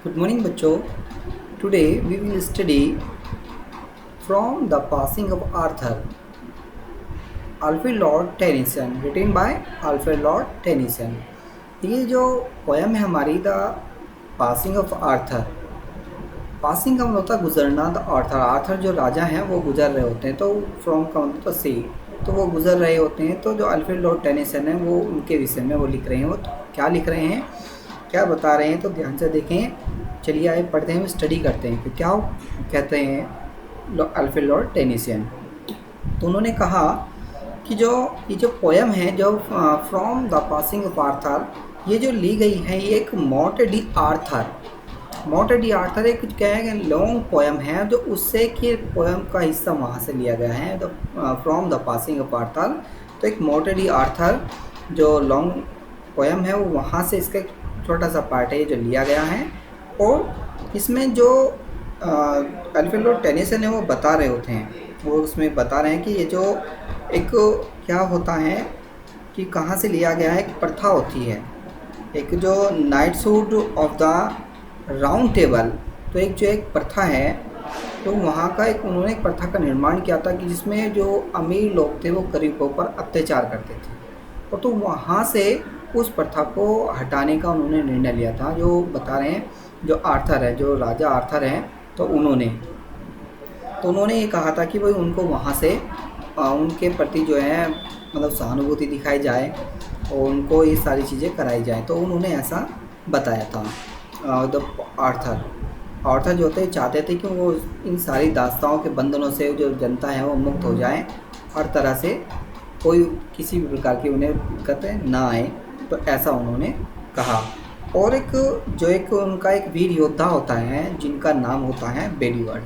Good morning, बच्चों. Today we will study from the passing of Arthur, Alfred Lord Tennyson, written by Alfred Lord Tennyson. ये जो poem है हमारी the passing of Arthur. Passing का मतलब होता है गुजरना. द आर्थर, आर्थर जो राजा हैं वो गुजर रहे होते हैं. तो फ्रॉम का मतलब तो सी, तो वो गुजर रहे होते हैं. तो जो अल्फ्रेड लॉर्ड टेनिसन है वो उनके विषय में वो लिख रहे हैं. वो क्या लिख रहे हैं, क्या बता रहे हैं, तो ध्यान से देखें. चलिए आए पढ़ते हैं, स्टडी करते हैं कि क्या कहते हैं अल्फ्रेड लॉर्ड टेनिसन. तो उन्होंने कहा कि ये जो पोयम है जो from the passing of Arthur, ये जो ली गई है ये एक मॉर्ट डी आर्थर. मॉर्ट डी आर्थर एक क्या है, लॉन्ग पोयम है जो उससे कि पोयम का हिस्सा वहाँ से लिया गया है. The from the passing of Arthur, तो एक मॉर्ट डी आर्थर जो लॉन्ग पोयम है वो वहाँ से इसका एक छोटा सा पार्ट है जो लिया गया है. और इसमें जो अल्फ्रेड लॉर्ड टेनिसन है वो बता रहे होते हैं, वो उसमें बता रहे हैं कि ये जो एक क्या होता है कि कहाँ से लिया गया है. एक प्रथा होती है, एक जो knighthood of the round table, तो एक प्रथा है. तो वहाँ का एक उन्होंने एक प्रथा का निर्माण किया था कि जिसमें जो अमीर लोग थे वो गरीबों पर अत्याचार करते थे. और तो वहाँ से उस प्रथा को हटाने का उन्होंने निर्णय लिया था. जो बता रहे हैं जो आर्थर है, जो राजा आर्थर हैं, तो उन्होंने ये कहा था कि भाई उनको वहाँ से उनके प्रति जो है मतलब सहानुभूति दिखाई जाए और उनको ये सारी चीज़ें कराई जाए. तो उन्होंने ऐसा बताया था. द आर्थर जो थे चाहते थे कि वो इन सारी दास्ताओं के बंधनों से जो जनता है वो मुक्त हो जाए, हर तरह से कोई किसी भी प्रकार की उन्हें दिक्कतें ना आए. तो ऐसा उन्होंने कहा. और एक उनका एक वीर योद्धा होता है जिनका नाम होता है बेडीवर.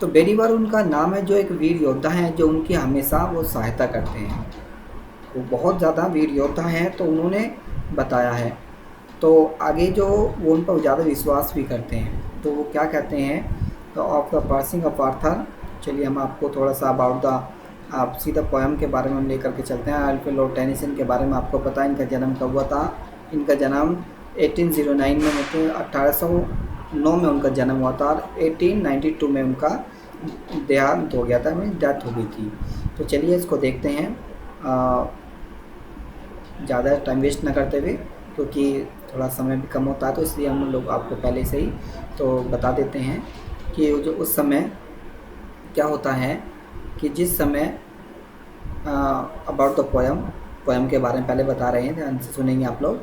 तो बेडीवर उनका नाम है, जो एक वीर योद्धा है जो उनकी हमेशा वो सहायता करते हैं. वो बहुत ज़्यादा वीर योद्धा हैं, तो उन्होंने बताया है. तो आगे जो वो उन पर ज़्यादा विश्वास भी करते हैं. तो वो क्या कहते हैं, तो of the passing of Arthur. चलिए हम आपको थोड़ा सा अबाउट द आप सीधा पोएम के बारे में हम लेकर के चलते हैं. अल्फ्रेड लॉर्ड टेनिसन के बारे में आपको पता है इनका जन्म कब हुआ था. इनका जन्म 1809 में, मतलब 1809 में उनका जन्म हुआ था. और 1892 में उनका देहांत हो गया था, मीन डेथ हो गई थी. तो चलिए इसको देखते हैं ज़्यादा टाइम वेस्ट ना करते हुए, क्योंकि थोड़ा समय भी कम होता है. तो इसलिए हम लोग आपको पहले से ही तो बता देते हैं कि जो उस समय क्या होता है कि जिस समय अबाउट द पोएम के बारे में पहले बता रहे हैं, ध्यान से सुनेंगे आप लोग.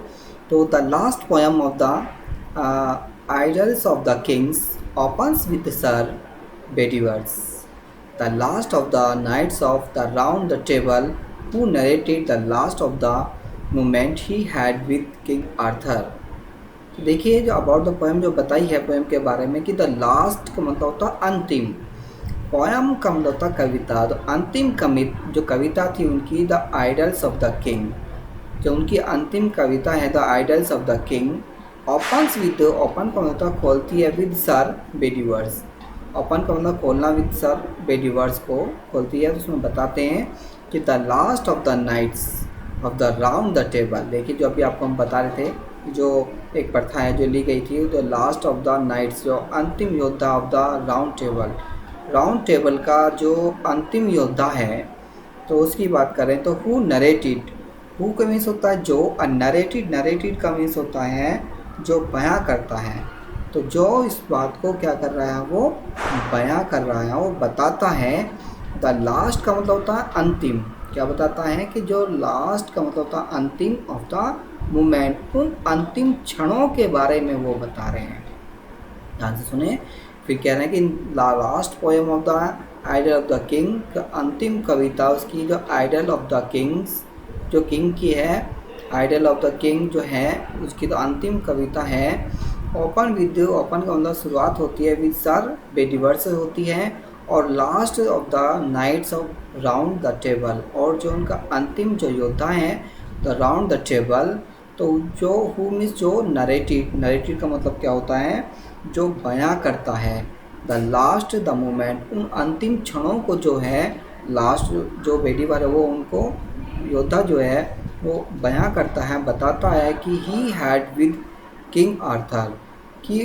तो the last poem of the idols of the Kings opens with Sir Bedivere, the last of the knights of the round the table, who narrated the last of the moment he had with King Arthur. तो देखिए जो about the poem जो बताई है poem के बारे में कि द लास्ट का मतलब होता अंतिम, पोएम का मतलब होता कविता. तो अंतिम जो कविता थी उनकी the idols of the king, जो उनकी अंतिम कविता है the idols of the king. Opens with, open का मतलब खोलती है विद सर बेडीवर्स. ओपन का मतलब खोलना विद सर बेडीवर्स को खोलती है. तो उसमें बताते हैं कि the last of the knights of the round the table. देखिए जो अभी आपको हम बता रहे थे जो एक प्रथा है जो ली गई थी, the last of the knights जो अंतिम योद्धा of the round table. Round table का जो अंतिम योद्धा है तो उसकी बात करें तो हु नरेटेड, हु का मीन्स होता है जो, और नरेटेड का मीन्स होता है जो बयां करता है. तो जो इस बात को क्या कर रहा है वो बयां कर रहा है, वो बताता है. द लास्ट का मतलब होता है अंतिम, क्या बताता है कि जो लास्ट का मतलब होता है अंतिम ऑफ द मोमेंट, उन अंतिम क्षणों के बारे में वो बता रहे हैं. ध्यान से सुने. फिर कह रहे हैं कि last poem of the idyll of the king, अंतिम कविता उसकी जो आइडल ऑफ द किंग्स, जो किंग की है, आइडल ऑफ द किंग जो है उसकी तो अंतिम कविता है. ओपन विद, ओपन का मतलब शुरुआत होती है विद सर बेडीवर से होती है, और last of the knights of round the table, और जो उनका अंतिम जो योद्धा है द राउंड द टेबल. तो जो हु मीन्स जो नरेटेड का मतलब क्या होता है, जो बयां करता है. द लास्ट द मोमेंट, उन अंतिम क्षणों को जो है लास्ट जो बेडीवर है वो उनको योद्धा जो है वो बयां करता है, बताता है कि he had with king Arthur, कि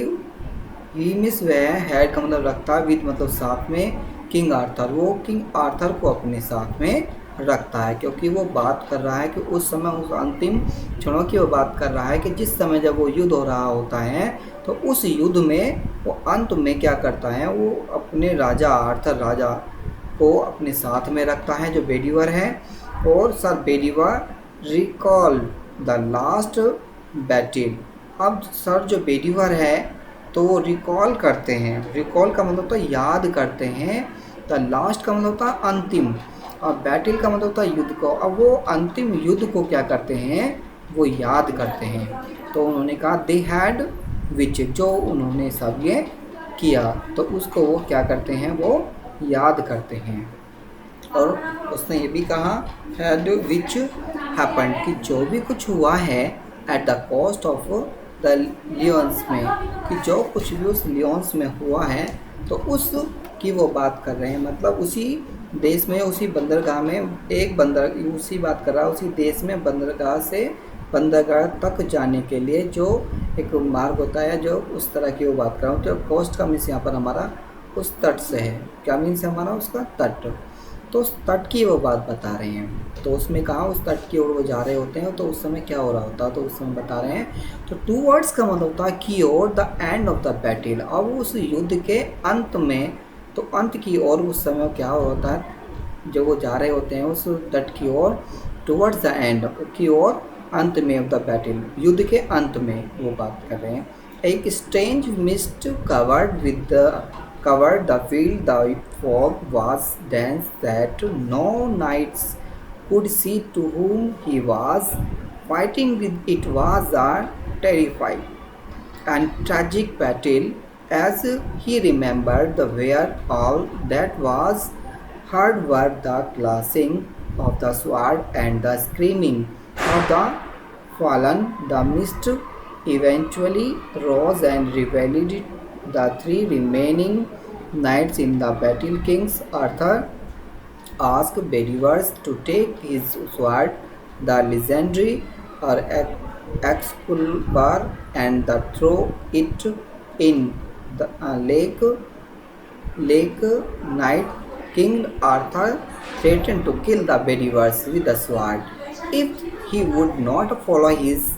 ही मिस वह हैड का मतलब रखता है, विद मतलब साथ में, किंग आर्थर, वो किंग आर्थर को अपने साथ में रखता है, क्योंकि वो बात कर रहा है कि उस समय, उस अंतिम क्षणों की वो बात कर रहा है कि जिस समय जब वो युद्ध हो रहा होता है, तो उस युद्ध में वो अंत में क्या करता है, वो अपने राजा आर्थर राजा को अपने साथ में रखता है जो बेडीवर है। और sir Bedivere recall the last battle. अब सर जो बेडीवर है तो वो रिकॉल करते हैं, रिकॉल का मतलब होता है याद करते हैं, द लास्ट का मतलब होता है अंतिम, और बैटल का मतलब होता है युद्ध को। अब वो अंतिम युद्ध को क्या करते हैं, वो याद करते हैं। तो उन्होंने कहा दे हैड विच, जो उन्होंने सब ये किया, तो उसको वो क्या करते हैं, वो याद करते हैं। और उसने ये भी कहा हैड विच हैपेंड, कि जो भी कुछ हुआ है at the cost of the lions में, कि जो कुछ भी उस लियोन्स में हुआ है, तो उस की वो बात कर रहे हैं, मतलब उसी देश में, उसी बंदरगाह में, एक बंदर उसी बात कर रहा है, उसी देश में बंदरगाह से बंदरगाह तक जाने के लिए जो एक मार्ग होता है, जो उस तरह की वो बात कर रहा हूँ। तो कोस्ट का मीन्स यहाँ पर हमारा उस तट से है, क्या मीन्स है हमारा उसका तट, तो उस तट की वो बात बता रहे हैं। तो उसमें कहा उस तट की ओर वो जा रहे होते हैं, तो उस समय क्या हो रहा होता है, तो उस समय बता रहे हैं। तो टू वर्ड्स का मतलब होता है की ओर, the end of the battle. अब उस युद्ध के अंत में, तो अंत की ओर उस समय क्या होता है, जब वो जा रहे होते हैं उस तट की ओर, टुवर्ड्स द एंड की ओर, अंत में ऑफ द बैटल, युद्ध के अंत में वो बात कर रहे हैं। एक strange mist covered the field, the fog was dense that no knights could see to whom he was fighting with. It was a terrifying and tragic battle, as he remembered the where all that was heard were the clashing of the sword and the screaming of the fallen. The mist eventually rose and revealed the three remaining knights in the battle. King Arthur asked Bedivere to take his sword, the legendary or Excalibur, and throw it in the lake. Knight King Arthur threatened to kill the Bedivere with the sword if he would not follow his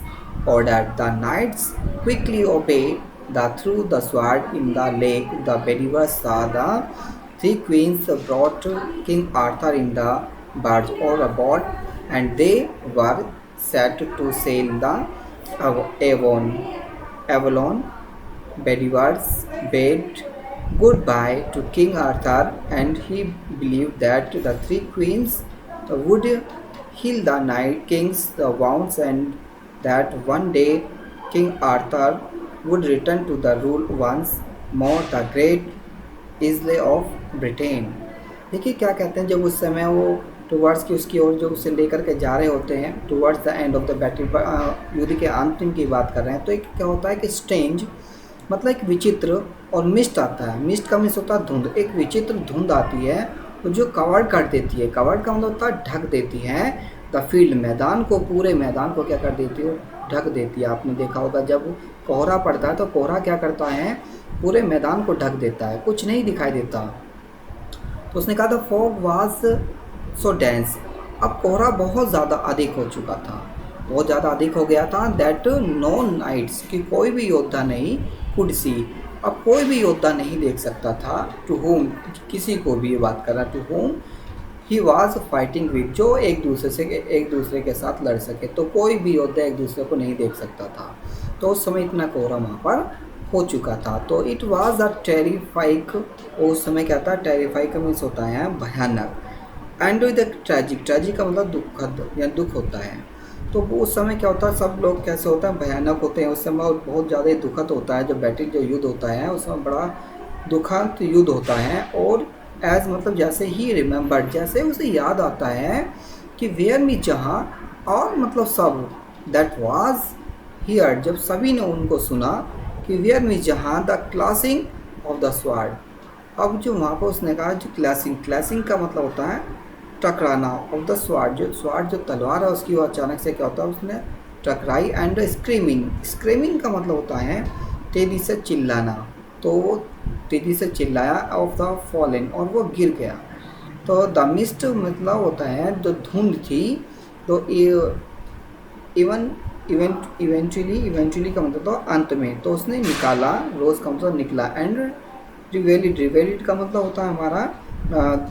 order. The knights quickly obeyed. They threw the sword in the lake. The Bedivere saw the three queens brought King Arthur in the barge or a boat, and they were set to sail the Avalon. Bedivere bade goodbye to King Arthur, and he believed that the three queens would heal the Night King's wounds, and that one day King Arthur would return to the rule once more the great Isle of Britain. देखिए क्या कहते हैं, जब उस समय वो towards की उसकी ओर जो उसे लेकर के जा रहे होते हैं, towards the end of the battle, युद्ध के अंतिम की बात कर रहे हैं, तो एक क्या होता है कि स्ट्रेंज मतलब एक विचित्र, और मिस्ट आता है, मिस्ट का मिस होता है धुंध, एक विचित्र धुंध आती है जो कवर कर देती है, कवर का मतलब होता है ढक देती है, द फील्ड मैदान को, पूरे मैदान को क्या कर देती है, ढक देती है। आपने देखा होगा जब कोहरा पड़ता है तो कोहरा क्या करता है, पूरे मैदान को ढक देता है, कुछ नहीं दिखाई देता। तो उसने कहा था फॉग वाज सो डेंस, अब कोहरा बहुत ज़्यादा अधिक हो चुका था, बहुत ज़्यादा अधिक हो गया था, दैट नो नाइट्स, कि कोई भी योद्धा नहीं, कुड सी, अब कोई भी योद्धा नहीं देख सकता था, टू होम, किसी को भी ये बात कर रहा, to whom he was fighting with, जो एक दूसरे के साथ लड़ सके, तो कोई भी योद्धा एक दूसरे को नहीं देख सकता था। तो उस समय इतना कोहरा वहाँ पर हो चुका था। तो इट वाज अ टेरिफाइक, उस समय क्या था, टेरिफाइक का मीन्स होता है भयानक, एंड विद ट्रैजिक, ट्रैजिक का मतलब दुखद या दुख होता है। तो उस समय क्या होता है, सब लोग कैसे होता है, भयानक होते हैं उस समय, और बहुत ज़्यादा दुखद होता है, जो बैटल जो युद्ध होता है उसमें बड़ा दुखद युद्ध होता है। और एज मतलब जैसे ही रिमेंबर्ड, जैसे उसे याद आता है कि वेयर मी, जहाँ, और मतलब सब, दैट वाज हियर, जब सभी ने उनको सुना कि वेयर मी, जहाँ, the classing of the sword, अब जो वहाँ पर उसने कहा जो क्लासिंग, क्लासिंग का मतलब होता है टकराना, ऑफ द स्वॉर्ड, जो स्वॉर्ड जो तलवार है उसकी वो अचानक से क्या होता है, उसने टकराई, एंड स्क्रीमिंग, स्क्रीमिंग का मतलब होता है तेजी से चिल्लाना, तो वो तेजी से चिल्लाया ऑफ द फॉलन, और वो गिर गया। तो द मिस्ट मतलब होता है जो धुंध थी, तो इवन इवेंचुअली का मतलब तो अंत में, तो उसने निकाला, रोज का मतलब निकला, एंड रिवेलिड का मतलब होता है हमारा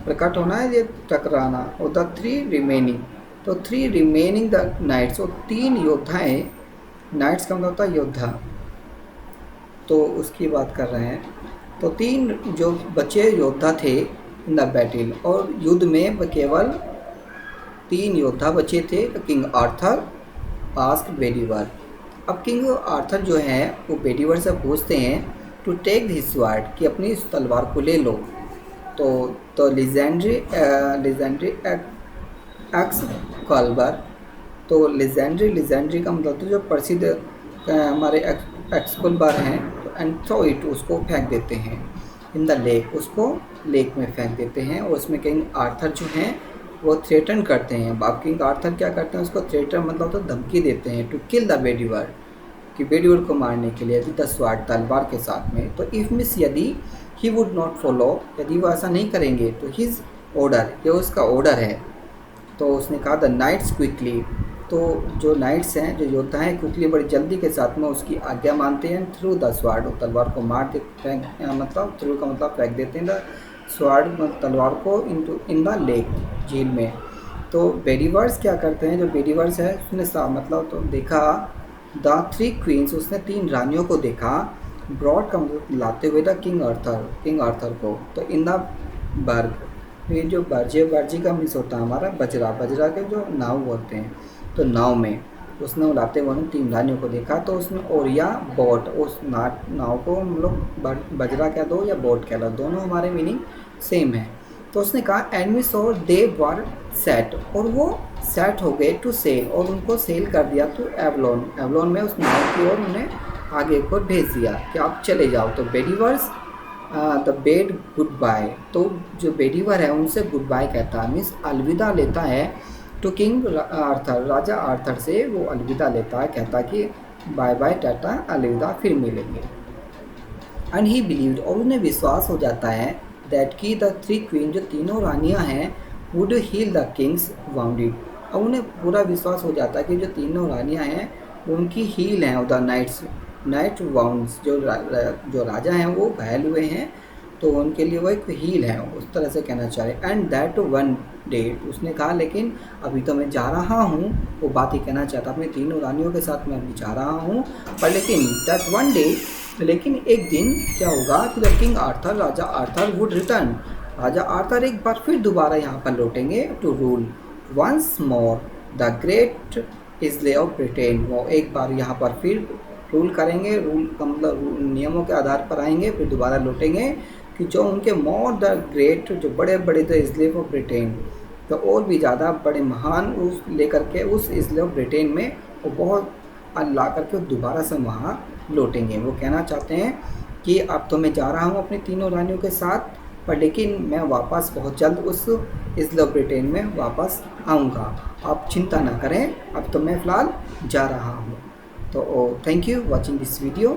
प्रकट होना है, ये टकराना। और द थ्री रिमेनिंग, तो थ्री रिमेनिंग द नाइट्स, और तीन योद्धाएं, नाइट्स का मतलब होता है योद्धा, तो उसकी बात कर रहे हैं। तो तीन जो बचे योद्धा थे इन द बैटल, और युद्ध में केवल तीन योद्धा बचे थे। किंग आर्थर आस्क बेडीवर, अब किंग आर्थर जो है वो बेडीवर से पूछते हैं टू टेक दिस स्वॉर्ड, कि अपनी इस तलवार को ले लो। तो लेजेंडरी एक्सकालिबर, तो लेजेंडरी का मतलब तो जो प्रसिद्ध हमारे एक्सकालिबर हैं, तो एंड थ्रो इट, उसको फेंक देते हैं इन द लेक, उसको लेक में फेंक देते हैं। और उसमें किंग आर्थर जो हैं वो थ्रेटन करते हैं। अब किंग आर्थर क्या करते हैं, उसको थ्रेटन मतलब तो धमकी देते हैं टू किल द बेडीवर, कि बेडीवर को मारने के लिए, विद द स्वॉर्ड, तलवार के साथ में। तो इफ मिस यदि ही वुड नॉट फॉलो, यदि वो ऐसा नहीं करेंगे, तो हिज ऑर्डर, ये उसका ऑर्डर है। तो उसने कहा द नाइट्स क्विकली, तो जो नाइट्स हैं, जो योद्धा हैं, क्विकली बड़ी जल्दी के साथ में उसकी आज्ञा मानते हैं। थ्रू द स्वॉर्ड, तलवार को मार दे, फेंक, मतलब थ्रू का मतलब फेंक देते हैं, द स्वॉर्ड तलवार को इन द लेक, झील में। तो बेडीवर्स क्या करते हैं, जो बेडीवर्स है उसने मतलब तो देखा द थ्री क्वींस, उसने तीन रानियों को देखा, ब्रॉड का मतलब लाते हुए द किंग आर्थर को, तो इन द बर्ग, ये जो बर्जी का मिस होता है हमारा बजरा के जो नाव बोलते हैं, तो नाव में उसने उड़ाते हुए तीन रानियों को देखा। तो उसने और या बोट, उस नाव को हम लोग बजरा कह दो या बोट कह लो, दोनों हमारे मीनिंग सेम है। तो उसने कहा and we saw they were set, और वो सेट हो गए टू सेल, और उनको सेल कर दिया टू एवलोन में, उस नाव की ओर उन्हें आगे को भेज दिया कि आप चले जाओ। तो बेडीवर्स द बेड गुड बाय, तो जो बेडीवर है उनसे गुड बाय कहता है, मीन्स अलविदा लेता है टू किंग आर्थर, राजा आर्थर से वो अलविदा लेता है, कहता है कि बाय बाय, टाटा, अलविदा, फिर मिलेंगे। एंड ही बिलीव्ड, और उन्हें विश्वास हो जाता है दैट की द थ्री क्वीन, जो तीनों रानियां हैं, would heal the king's wounded, और उन्हें पूरा विश्वास हो जाता है कि जो तीनों रानियां हैं उनकी हील हैं, द नाइट वाउंड्स, जो राजा हैं वो घायल हुए हैं, तो उनके लिए वो एक हील है, उस तरह से कहना चाह रहे। एंड दैट वन डे, उसने कहा लेकिन अभी तो मैं जा रहा हूँ, वो बात ही कहना चाहता, अपने तीनों रानियों के साथ मैं अभी जा रहा हूँ, पर लेकिन दैट वन डे, लेकिन एक दिन क्या होगा कि द किंग आर्थर, राजा आर्थर वुड रिटर्न, राजा आर्थर एक बार फिर दोबारा यहाँ पर लौटेंगे to rule once more the great isle of Britain, वो एक बार यहाँ पर फिर रूल करेंगे, रूल का मतलब नियमों के आधार पर आएंगे, फिर दोबारा लौटेंगे, कि जो उनके मोर द ग्रेट, जो बड़े बड़े द इजले ऑफ ब्रिटेन, तो और भी ज़्यादा बड़े महान उस लेकर के उस इजले ऑफ ब्रिटेन में वो बहुत ला करके दोबारा से वहाँ लौटेंगे। वो कहना चाहते हैं कि अब तो मैं जा रहा हूँ अपनी तीनों रानियों के साथ, पर लेकिन मैं वापस बहुत जल्द उस इजले ऑफ ब्रिटेन में वापस आऊँगा, आप चिंता ना करें, अब तो मैं फ़िलहाल जा रहा हूँ। तो thank you watching this video.